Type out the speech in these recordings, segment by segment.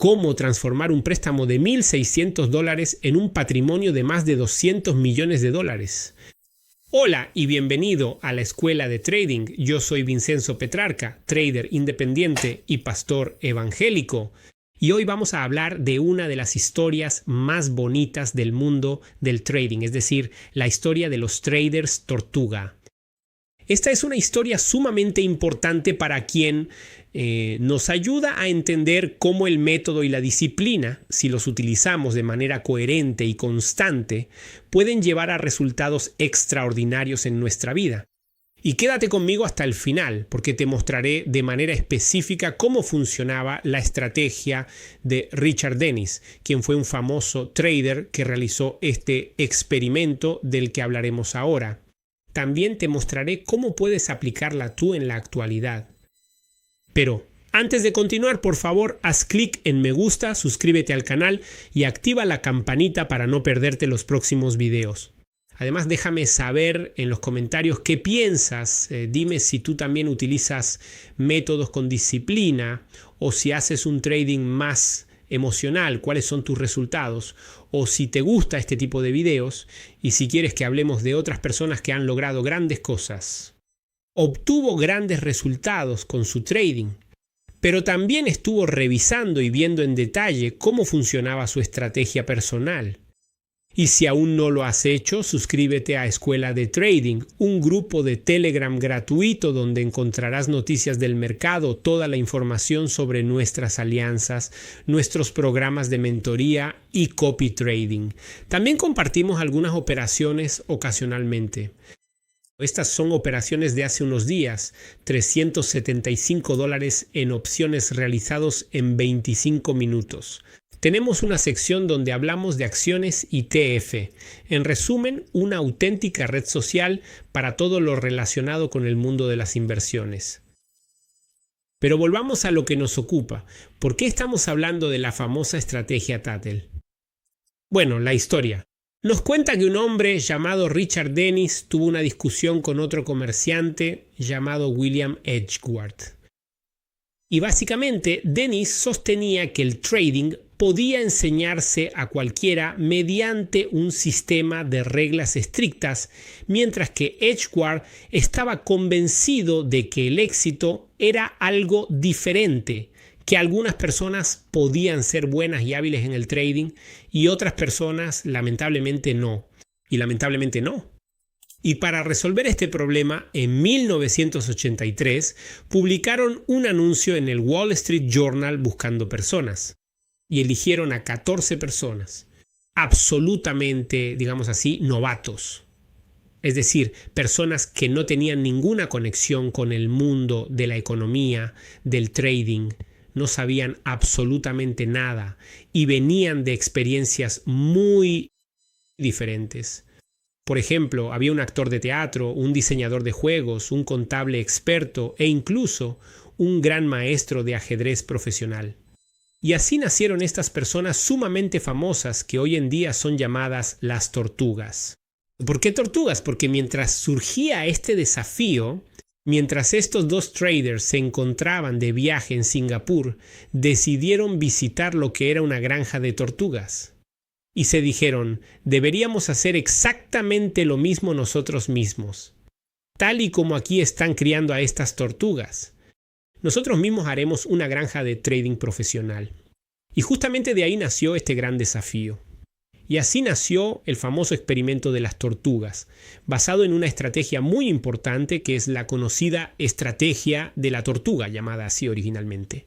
cómo transformar un préstamo de $1.600 en un patrimonio de más de $200 millones. Hola y bienvenido a la Escuela de Trading. Yo soy Vincenzo Petrarca, trader independiente y pastor evangélico. Y hoy vamos a hablar de una de las historias más bonitas del mundo del trading, es decir, la historia de los traders tortuga. Esta es una historia sumamente importante para quien nos ayuda a entender cómo el método y la disciplina, si los utilizamos de manera coherente y constante, pueden llevar a resultados extraordinarios en nuestra vida. Y quédate conmigo hasta el final, porque te mostraré de manera específica cómo funcionaba la estrategia de Richard Dennis, quien fue un famoso trader que realizó este experimento del que hablaremos ahora. También te mostraré cómo puedes aplicarla tú en la actualidad. Pero antes de continuar, por favor, haz clic en me gusta, suscríbete al canal y activa la campanita para no perderte los próximos videos. Además, déjame saber en los comentarios qué piensas. Dime si tú también utilizas métodos con disciplina o si haces un trading más emocional, cuáles son tus resultados, o si te gusta este tipo de videos y si quieres que hablemos de otras personas que han logrado grandes cosas. Obtuvo grandes resultados con su trading, pero también estuvo revisando y viendo en detalle cómo funcionaba su estrategia personal. Y si aún no lo has hecho, suscríbete a Escuela de Trading, un grupo de Telegram gratuito donde encontrarás noticias del mercado, toda la información sobre nuestras alianzas, nuestros programas de mentoría y copy trading. También compartimos algunas operaciones ocasionalmente. Estas son operaciones de hace unos días, $375 en opciones realizados en 25 minutos. Tenemos una sección donde hablamos de acciones ETF. En resumen, una auténtica red social para todo lo relacionado con el mundo de las inversiones. Pero volvamos a lo que nos ocupa. ¿Por qué estamos hablando de la famosa estrategia Tuttle? Bueno, la historia. Nos cuenta que un hombre llamado Richard Dennis tuvo una discusión con otro comerciante llamado William Edgeworth. Y básicamente, Dennis sostenía que el trading podía enseñarse a cualquiera mediante un sistema de reglas estrictas, mientras que Edgeworth estaba convencido de que el éxito era algo diferente, que algunas personas podían ser buenas y hábiles en el trading y otras personas lamentablemente no. Y lamentablemente no. Y para resolver este problema, en 1983 publicaron un anuncio en el Wall Street Journal buscando personas. Y eligieron a 14 personas, absolutamente, digamos así, novatos. Es decir, personas que no tenían ninguna conexión con el mundo de la economía, del trading, no sabían absolutamente nada y venían de experiencias muy diferentes. Por ejemplo, había un actor de teatro, un diseñador de juegos, un contable experto e incluso un gran maestro de ajedrez profesional. Y así nacieron estas personas sumamente famosas que hoy en día son llamadas las tortugas. ¿Por qué tortugas? Porque mientras surgía este desafío, mientras estos dos traders se encontraban de viaje en Singapur, decidieron visitar lo que era una granja de tortugas. Y se dijeron, deberíamos hacer exactamente lo mismo nosotros mismos, tal y como aquí están criando a estas tortugas. Nosotros mismos haremos una granja de trading profesional. Y justamente de ahí nació este gran desafío. Y así nació el famoso experimento de las tortugas, basado en una estrategia muy importante que es la conocida estrategia de la tortuga, llamada así originalmente.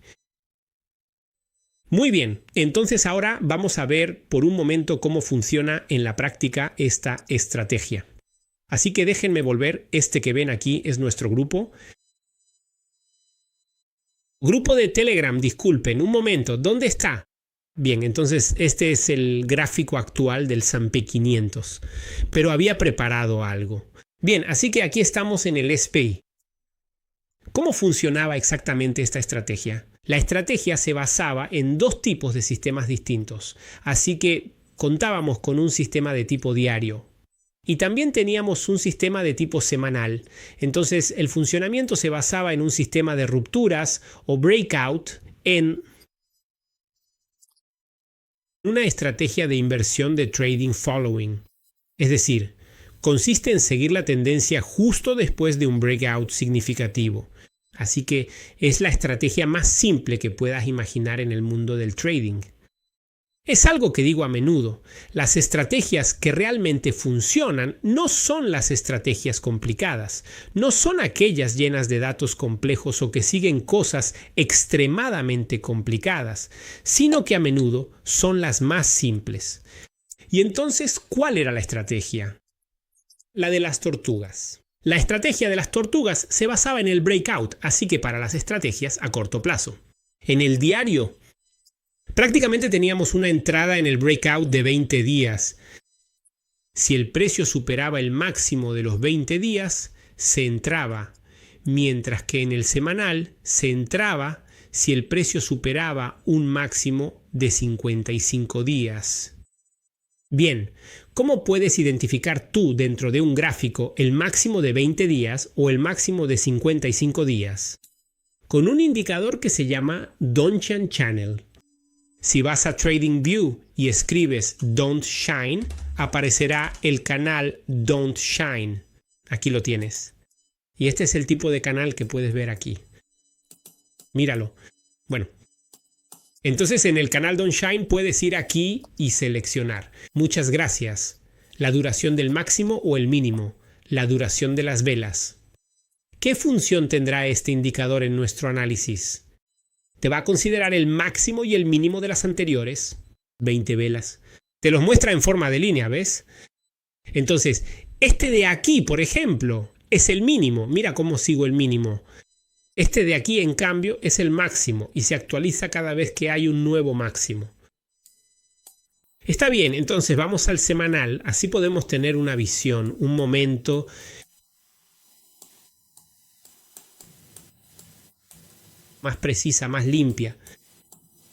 Muy bien, entonces ahora vamos a ver por un momento cómo funciona en la práctica esta estrategia. Así que déjenme volver, este que ven aquí es nuestro grupo. Grupo de Telegram, disculpen, un momento, ¿dónde está? Bien, entonces este es el gráfico actual del S&P 500, pero había preparado algo. Bien, así que aquí estamos en el SPI. ¿Cómo funcionaba exactamente esta estrategia? La estrategia se basaba en dos tipos de sistemas distintos, así que contábamos con un sistema de tipo diario. Y también teníamos un sistema de tipo semanal. Entonces el funcionamiento se basaba en un sistema de rupturas o breakout en Una estrategia de inversión de trading following, es decir, consiste en seguir la tendencia justo después de un breakout significativo. Así que es la estrategia más simple que puedas imaginar en el mundo del trading. Es algo que digo a menudo, las estrategias que realmente funcionan no son las estrategias complicadas, no son aquellas llenas de datos complejos o que siguen cosas extremadamente complicadas, sino que a menudo son las más simples. Y entonces, ¿cuál era la estrategia? La de las tortugas. La estrategia de las tortugas se basaba en el breakout, así que para las estrategias a corto plazo. En el diario, prácticamente teníamos una entrada en el breakout de 20 días. Si el precio superaba el máximo de los 20 días, se entraba, mientras que en el semanal se entraba si el precio superaba un máximo de 55 días. Bien, ¿cómo puedes identificar tú dentro de un gráfico el máximo de 20 días o el máximo de 55 días? Con un indicador que se llama Donchian Channel. Si vas a TradingView y escribes Don't Shine, aparecerá el canal Don't Shine. Aquí lo tienes. Y este es el tipo de canal que puedes ver aquí. Míralo. Bueno. Entonces en el canal Don't Shine puedes ir aquí y seleccionar. Muchas gracias. La duración del máximo o el mínimo. La duración de las velas. ¿Qué función tendrá este indicador en nuestro análisis? Te va a considerar el máximo y el mínimo de las anteriores. 20 velas. Te los muestra en forma de línea, ¿ves? Entonces, este de aquí, por ejemplo, es el mínimo. Mira cómo sigo el mínimo. Este de aquí, en cambio, es el máximo y se actualiza cada vez que hay un nuevo máximo. Está bien, entonces vamos al semanal. Así podemos tener una visión, un momento más precisa, más limpia.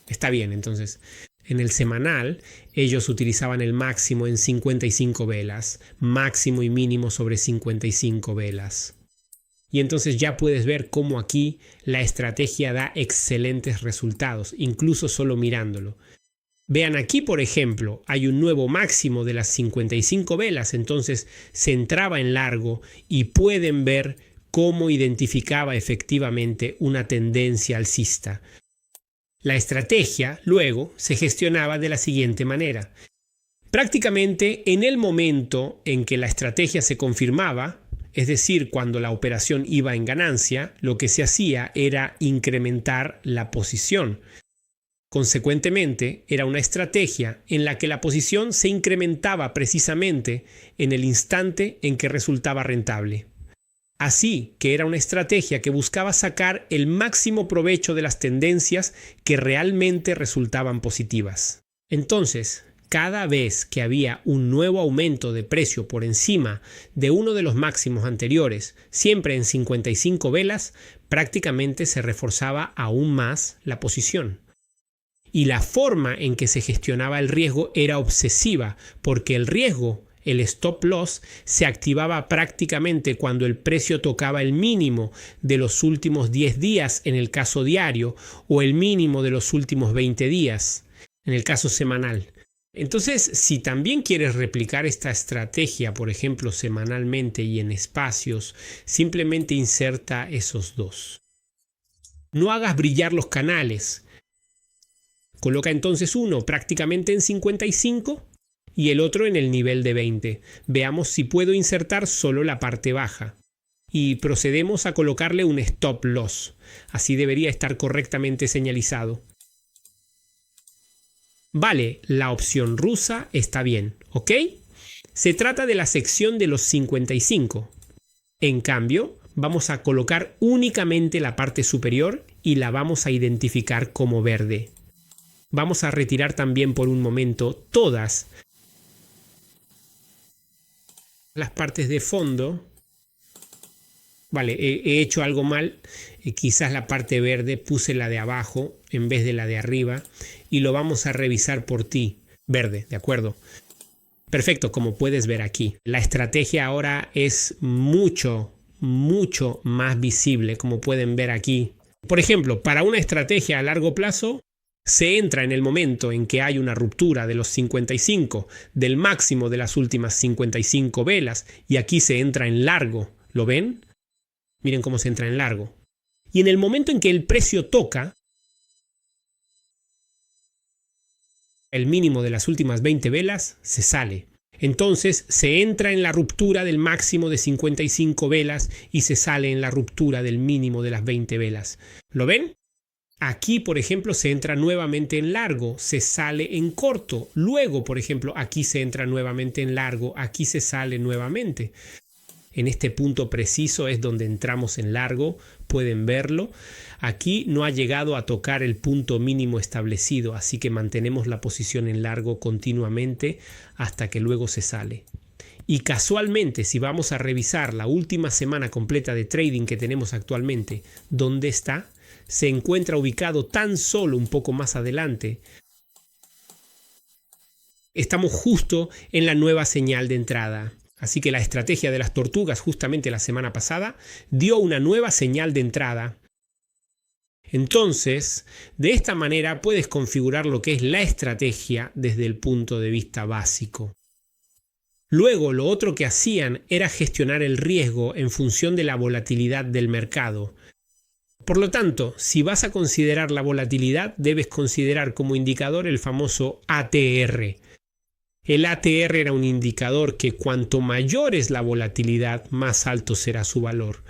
Está bien, entonces, en el semanal ellos utilizaban el máximo en 55 velas, máximo y mínimo sobre 55 velas. Y entonces ya puedes ver cómo aquí la estrategia da excelentes resultados, incluso solo mirándolo. Vean aquí, por ejemplo, hay un nuevo máximo de las 55 velas, entonces se entraba en largo y pueden ver cómo identificaba efectivamente una tendencia alcista. La estrategia, luego, se gestionaba de la siguiente manera. Prácticamente en el momento en que la estrategia se confirmaba, es decir, cuando la operación iba en ganancia, lo que se hacía era incrementar la posición. Consecuentemente, era una estrategia en la que la posición se incrementaba precisamente en el instante en que resultaba rentable. Así que era una estrategia que buscaba sacar el máximo provecho de las tendencias que realmente resultaban positivas. Entonces, cada vez que había un nuevo aumento de precio por encima de uno de los máximos anteriores, siempre en 55 velas, prácticamente se reforzaba aún más la posición. Y la forma en que se gestionaba el riesgo era obsesiva, porque el riesgo, el stop loss, se activaba prácticamente cuando el precio tocaba el mínimo de los últimos 10 días en el caso diario o el mínimo de los últimos 20 días en el caso semanal. Entonces, si también quieres replicar esta estrategia, por ejemplo, semanalmente y en espacios, simplemente inserta esos dos. No hagas brillar los canales. Coloca entonces uno prácticamente en 55 y el otro en el nivel de 20. Veamos si puedo insertar solo la parte baja. Y procedemos a colocarle un stop loss. Así debería estar correctamente señalizado. Vale, la opción rusa está bien, ¿ok? Se trata de la sección de los 55. En cambio, vamos a colocar únicamente la parte superior y la vamos a identificar como verde. Vamos a retirar también por un momento todas las partes de fondo. Vale, he hecho algo mal. Quizás la parte verde puse la de abajo en vez de la de arriba. Y lo vamos a revisar por ti. Verde, ¿de acuerdo? Perfecto, como puedes ver aquí. La estrategia ahora es mucho más visible, como pueden ver aquí. Por ejemplo, para una estrategia a largo plazo, Se entra en el momento en que hay una ruptura de los 55 del máximo de las últimas 55 velas y aquí se entra en largo. ¿Lo ven? Miren cómo se entra en largo. Y en el momento en que el precio toca el mínimo de las últimas 20 velas, se sale. Entonces se entra en la ruptura del máximo de 55 velas y se sale en la ruptura del mínimo de las 20 velas. ¿Lo ven? Aquí, por ejemplo, se entra nuevamente en largo, se sale en corto. Luego, por ejemplo, aquí se entra nuevamente en largo, aquí se sale nuevamente. En este punto preciso es donde entramos en largo, pueden verlo. Aquí no ha llegado a tocar el punto mínimo establecido, así que mantenemos la posición en largo continuamente hasta que luego se sale. Y casualmente, si vamos a revisar la última semana completa de trading que tenemos actualmente, ¿dónde está? Se encuentra ubicado tan solo un poco más adelante. Estamos justo en la nueva señal de entrada. Así que la estrategia de las tortugas justamente la semana pasada dio una nueva señal de entrada. Entonces, de esta manera puedes configurar lo que es la estrategia desde el punto de vista básico. Luego, lo otro que hacían era gestionar el riesgo en función de la volatilidad del mercado. Por lo tanto, si vas a considerar la volatilidad, debes considerar como indicador el famoso ATR. El ATR era un indicador que cuanto mayor es la volatilidad, más alto será su valor.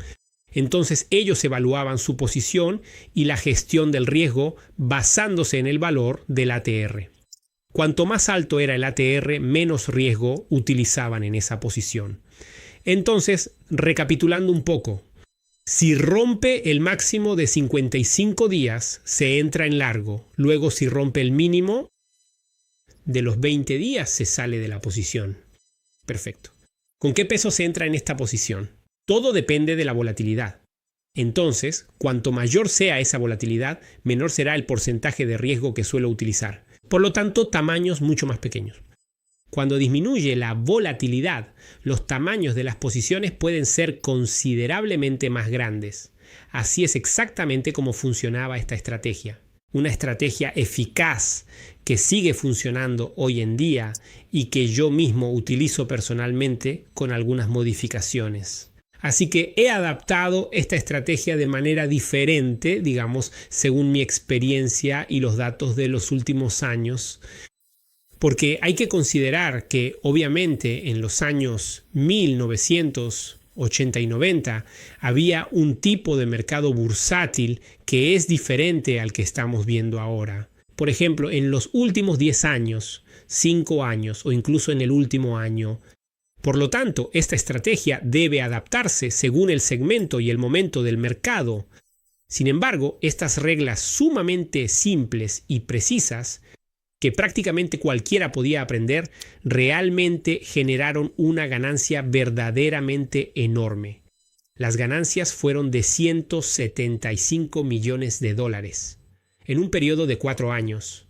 Entonces ellos evaluaban su posición y la gestión del riesgo basándose en el valor del ATR. Cuanto más alto era el ATR, menos riesgo utilizaban en esa posición. Entonces, recapitulando un poco, si rompe el máximo de 55 días, se entra en largo. Luego, si rompe el mínimo de los 20 días, se sale de la posición. Perfecto. ¿Con qué peso se entra en esta posición? Todo depende de la volatilidad. Entonces, cuanto mayor sea esa volatilidad, menor será el porcentaje de riesgo que suelo utilizar. Por lo tanto, tamaños mucho más pequeños. Cuando disminuye la volatilidad, los tamaños de las posiciones pueden ser considerablemente más grandes. Así es exactamente como funcionaba esta estrategia. Una estrategia eficaz que sigue funcionando hoy en día y que yo mismo utilizo personalmente con algunas modificaciones. Así que he adaptado esta estrategia de manera diferente, digamos, según mi experiencia y los datos de los últimos años. Porque hay que considerar que obviamente en los años 1980 y 90 había un tipo de mercado bursátil que es diferente al que estamos viendo ahora. Por ejemplo, en los últimos 10 años, 5 años o incluso en el último año. Por lo tanto, esta estrategia debe adaptarse según el segmento y el momento del mercado. Sin embargo, estas reglas sumamente simples y precisas que prácticamente cualquiera podía aprender, realmente generaron una ganancia verdaderamente enorme. Las ganancias fueron de 175 millones de dólares en un periodo de 4 años.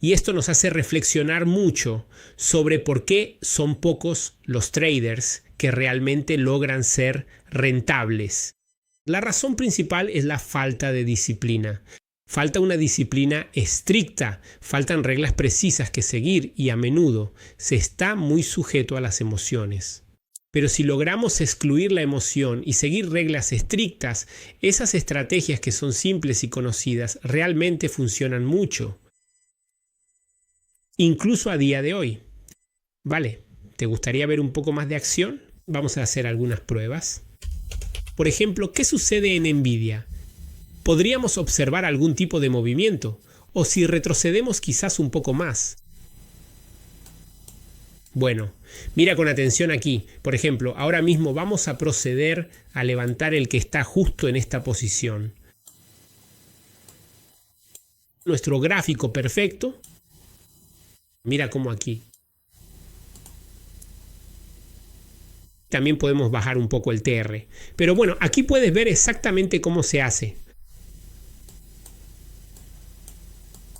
Y esto nos hace reflexionar mucho sobre por qué son pocos los traders que realmente logran ser rentables. La razón principal es la falta de disciplina. Falta una disciplina estricta, faltan reglas precisas que seguir y a menudo se está muy sujeto a las emociones. Pero si logramos excluir la emoción y seguir reglas estrictas, esas estrategias que son simples y conocidas realmente funcionan mucho. Incluso a día de hoy. Vale, ¿te gustaría ver un poco más de acción? Vamos a hacer algunas pruebas. Por ejemplo, ¿qué sucede en Nvidia? Podríamos observar algún tipo de movimiento, o si retrocedemos quizás un poco más. Bueno, mira con atención aquí. Por ejemplo, ahora mismo vamos a proceder a levantar el que está justo en esta posición. Nuestro gráfico perfecto. Mira cómo aquí. También podemos bajar un poco el TR. Pero bueno, aquí puedes ver exactamente cómo se hace.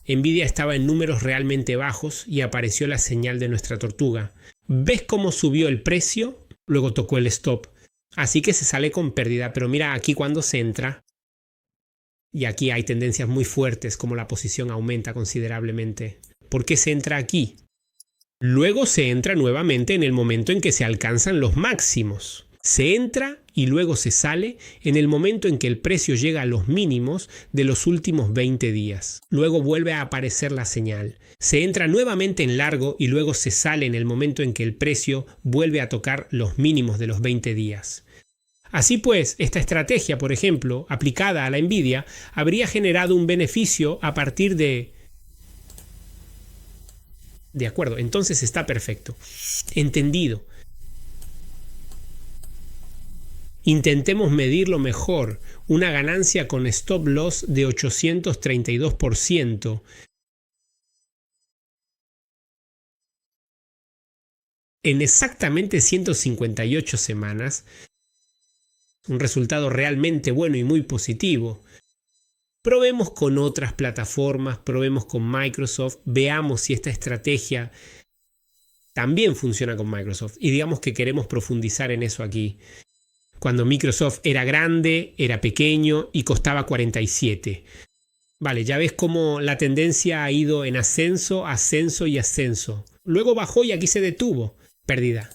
Nvidia estaba en números realmente bajos y apareció la señal de nuestra tortuga. ¿Ves cómo subió el precio? Luego tocó el stop. Así que se sale con pérdida. Pero mira aquí cuando se entra. Y aquí hay tendencias muy fuertes como la posición aumenta considerablemente. ¿Por qué se entra aquí? Luego se entra nuevamente en el momento en que se alcanzan los máximos. Se entra y luego se sale en el momento en que el precio llega a los mínimos de los últimos 20 días. Luego vuelve a aparecer la señal. Se entra nuevamente en largo y luego se sale en el momento en que el precio vuelve a tocar los mínimos de los 20 días. Así pues, esta estrategia, por ejemplo, aplicada a la Nvidia, habría generado un beneficio a partir de... De acuerdo, entonces está perfecto. Entendido. Intentemos medirlo mejor. Una ganancia con stop loss de 832%. En exactamente 158 semanas. Un resultado realmente bueno y muy positivo. Probemos con otras plataformas, probemos con Microsoft, veamos si esta estrategia también funciona con Microsoft. Y digamos que queremos profundizar en eso aquí. Cuando Microsoft era grande, era pequeño y costaba 47. Vale, ya ves cómo la tendencia ha ido en ascenso, ascenso y ascenso. Luego bajó y aquí se detuvo. Pérdida.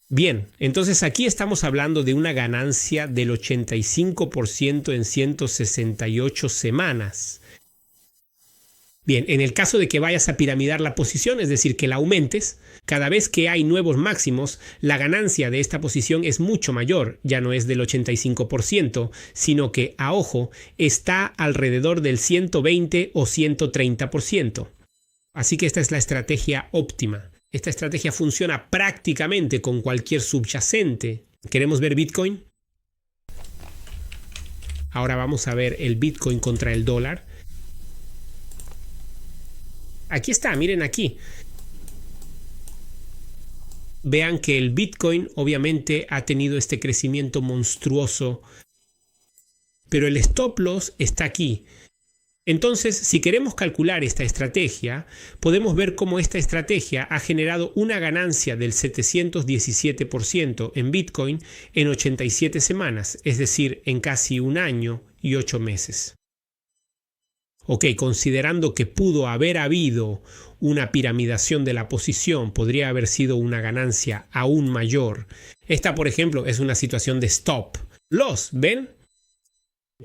Bien, entonces aquí estamos hablando de una ganancia del 85% en 168 semanas. Bien, en el caso de que vayas a piramidar la posición, es decir, que la aumentes, cada vez que hay nuevos máximos, la ganancia de esta posición es mucho mayor, ya no es del 85%, sino que, a ojo, está alrededor del 120 o 130%. Así que esta es la estrategia óptima. Esta estrategia funciona prácticamente con cualquier subyacente. ¿Queremos ver Bitcoin? Ahora vamos a ver el Bitcoin contra el dólar. Aquí está, miren aquí. Vean que el Bitcoin obviamente ha tenido este crecimiento monstruoso, pero el stop loss está aquí. Entonces, si queremos calcular esta estrategia, podemos ver cómo esta estrategia ha generado una ganancia del 717% en Bitcoin en 87 semanas, es decir, en casi un año y 8 meses. Ok, considerando que pudo haber habido una piramidación de la posición, podría haber sido una ganancia aún mayor. Esta, por ejemplo, es una situación de stop loss, ¿ven?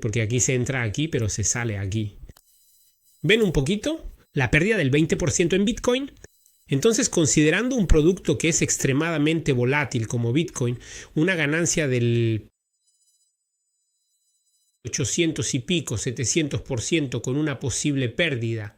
Porque aquí se entra aquí, pero se sale aquí. ¿Ven un poquito? La pérdida del 20% en Bitcoin. Entonces, considerando un producto que es extremadamente volátil como Bitcoin, una ganancia del 800 y pico, 700% con una posible pérdida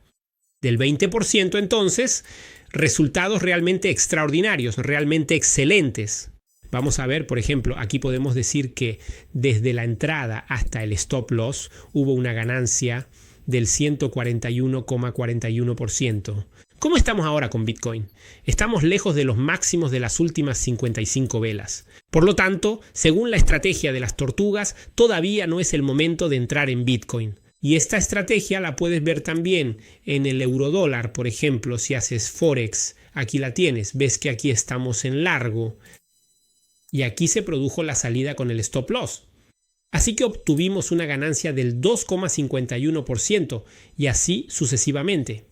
del 20%, entonces, resultados realmente extraordinarios, realmente excelentes. Vamos a ver, por ejemplo, aquí podemos decir que desde la entrada hasta el stop loss hubo una ganancia del 141,41%. ¿Cómo estamos ahora con Bitcoin? Estamos lejos de los máximos de las últimas 55 velas. Por lo tanto, según la estrategia de las tortugas, todavía no es el momento de entrar en Bitcoin. Y esta estrategia la puedes ver también en el eurodólar, por ejemplo, si haces Forex. Aquí la tienes, ves que aquí estamos en largo. Y aquí se produjo la salida con el stop loss. Así que obtuvimos una ganancia del 2,51% y así sucesivamente.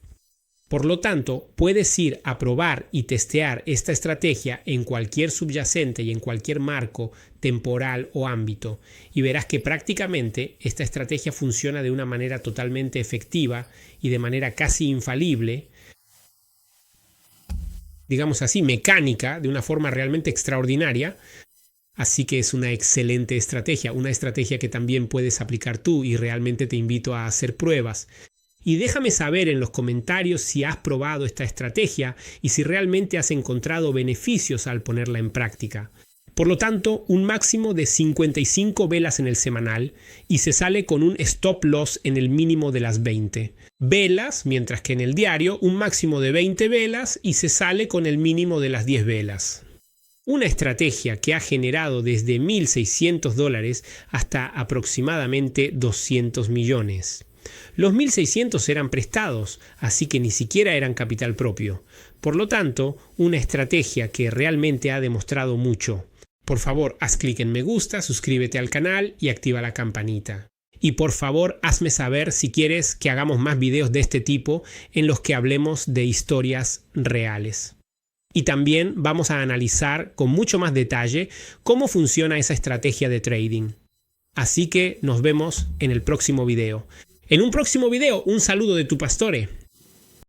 Por lo tanto, puedes ir a probar y testear esta estrategia en cualquier subyacente y en cualquier marco temporal o ámbito y verás que prácticamente esta estrategia funciona de una manera totalmente efectiva y de manera casi infalible, digamos así, mecánica, de una forma realmente extraordinaria. Así que es una excelente estrategia, una estrategia que también puedes aplicar tú y realmente te invito a hacer pruebas. Y déjame saber en los comentarios si has probado esta estrategia y si realmente has encontrado beneficios al ponerla en práctica. Por lo tanto, un máximo de 55 velas en el semanal y se sale con un stop loss en el mínimo de las 20 velas, mientras que en el diario un máximo de 20 velas y se sale con el mínimo de las 10 velas. Una estrategia que ha generado desde $1.600 hasta aproximadamente 200 millones. Los 1.600 eran prestados, así que ni siquiera eran capital propio. Por lo tanto, una estrategia que realmente ha demostrado mucho. Por favor, haz clic en me gusta, suscríbete al canal y activa la campanita. Y por favor, hazme saber si quieres que hagamos más videos de este tipo en los que hablemos de historias reales. Y también vamos a analizar con mucho más detalle cómo funciona esa estrategia de trading. Así que nos vemos en el próximo video. En un próximo video, un saludo de tu pastore.